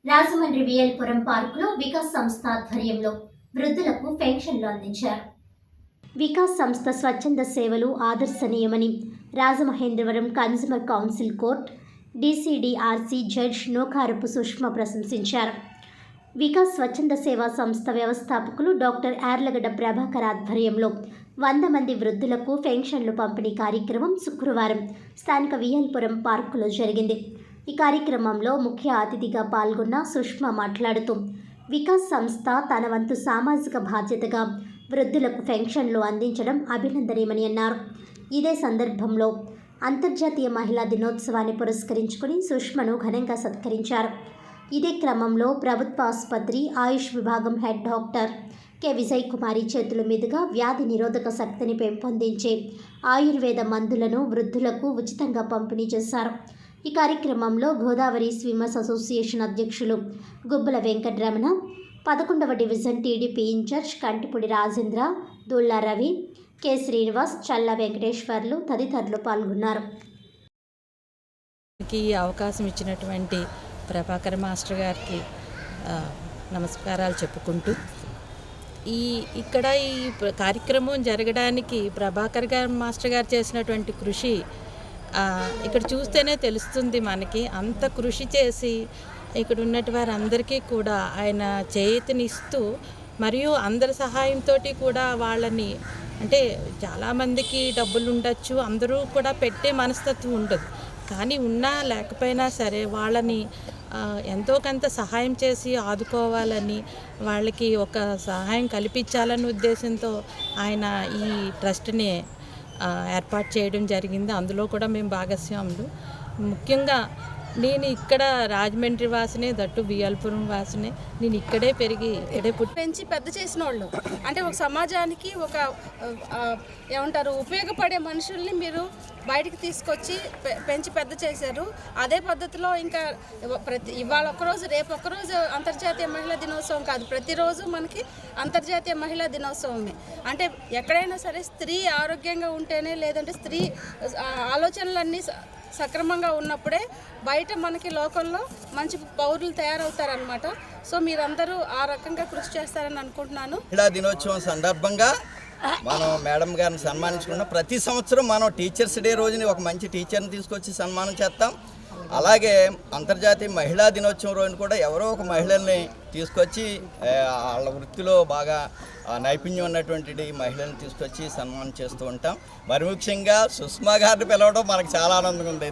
రాజమండ్రి విఎల్పురం పార్కులో వికాస్ సంస్థ ఆధ్వర్యంలో వృద్ధులకు పెన్షన్లు అందించారు. వికాస్ సంస్థ స్వచ్ఛంద సేవలు ఆదర్శనీయమని Rajamahendravaram consumer council court DCDRC judge Nokarapu Sushma ప్రశంసించారు. వికాస్ స్వచ్ఛంద సేవా సంస్థ వ్యవస్థాపకులు డాక్టర్ యార్లగడ్డ ప్రభాకర్ ఆధ్వర్యంలో 100 మంది వృద్ధులకు పెన్షన్లు పంపిణీ కార్యక్రమం శుక్రవారం స్థానిక విఎల్పురం పార్కులో జరిగింది. ఈ కార్యక్రమంలో ముఖ్య అతిథిగా పాల్గొన్న సుష్మ మాట్లాడుతూ వికాస్ సంస్థ తన వంతు సామాజిక బాధ్యతగా వృద్ధులకు పెన్షన్లు అందించడం అభినందనీయమని అన్నారు. ఇదే సందర్భంలో అంతర్జాతీయ మహిళా దినోత్సవాన్ని పురస్కరించుకుని సుష్మను ఘనంగా సత్కరించారు. ఇదే క్రమంలో ప్రభుత్వ ఆసుపత్రి ఆయుష్ విభాగం హెడ్ డాక్టర్ కె విజయ్ కుమారి చేతుల మీదుగా వ్యాధి నిరోధక శక్తిని పెంపొందించే ఆయుర్వేద మందులను వృద్ధులకు ఉచితంగా పంపిణీ చేశారు. ఈ కార్యక్రమంలో గోదావరి స్విమ్మర్స్ అసోసియేషన్ అధ్యక్షులు గుబ్బల వెంకటరమణ, 11వ division TDP in charge Kantipudi Rajendra, Dulla Ravi, K Srinivas, Challa Venkateswarlu తదితరులు పాల్గొన్నారు. ఈ అవకాశం ఇచ్చినటువంటి ప్రభాకర్ మాస్టర్ గారికి నమస్కారాలు చెప్పుకుంటూ ఇక్కడ ఈ కార్యక్రమం జరగడానికి ప్రభాకర్ గారు మాస్టర్ గారు చేసినటువంటి కృషి ఇక్కడ చూస్తేనే తెలుస్తుంది మనకి. అంత కృషి చేసి ఇక్కడ ఉన్నటువంటి వారందరికీ కూడా ఆయన చేతినిస్తూ మరియు అందరి సహాయంతో కూడా వాళ్ళని, అంటే చాలామందికి డబ్బులు ఉండొచ్చు, అందరూ కూడా పెట్టే మనస్తత్వం ఉండదు, కానీ ఉన్నా లేకపోయినా సరే వాళ్ళని ఎంతో కొంత సహాయం చేసి ఆదుకోవాలని, వాళ్ళకి ఒక సహాయం కల్పించాలనే ఉద్దేశంతో ఆయన ఈ ట్రస్ట్ని ఏర్పాటు చేయడం జరిగింది. అందులో కూడా మేము భాగస్వాములు. ముఖ్యంగా నేను ఇక్కడ రాజమండ్రి వాసినే, దట్టు విఎల్పురం వాసినే. నేను ఇక్కడే పెరిగి ఇక్కడే పెంచి పెద్ద చేసిన వాళ్ళు, అంటే ఒక సమాజానికి ఒక ఏమంటారు ఉపయోగపడే మనుషుల్ని మీరు బయటికి తీసుకొచ్చి పెంచి పెద్ద చేశారు. అదే పద్ధతిలో ఇంకా ఇవాళ ఒక్కరోజు, రేపు ఒక్కరోజు అంతర్జాతీయ మహిళా దినోత్సవం కాదు, ప్రతిరోజు మనకి అంతర్జాతీయ మహిళా దినోత్సవమే. అంటే ఎక్కడైనా సరే స్త్రీ ఆరోగ్యంగా ఉంటేనే, లేదంటే స్త్రీ ఆలోచనలన్నీ సక్రమంగా ఉన్నప్పుడే బయట మనకి లోకల్లో మంచి పౌరులు తయారవుతారనమాట. సో మీరందరూ ఆ రకంగా కృషి చేస్తారని అనుకుంటున్నాను. మహిళా దినోత్సవం సందర్భంగా మనం మేడం గారిని సన్మానించుకున్నాం. ప్రతి సంవత్సరం మనం టీచర్స్ డే రోజుని ఒక మంచి టీచర్ని తీసుకొచ్చి సన్మానం చేస్తాం. అలాగే అంతర్జాతీయ మహిళా దినోత్సవం రోజున కూడా ఎవరో ఒక మహిళల్ని తీసుకొచ్చి వాళ్ళ వృత్తిలో బాగా నైపుణ్యం ఉన్నటువంటి మహిళల్ని తీసుకొచ్చి సన్మానం చేస్తూ ఉంటాం. మరి ముఖ్యంగా సుష్మా గారిని పిలవడం మనకు చాలా ఆనందంగా ఉంది.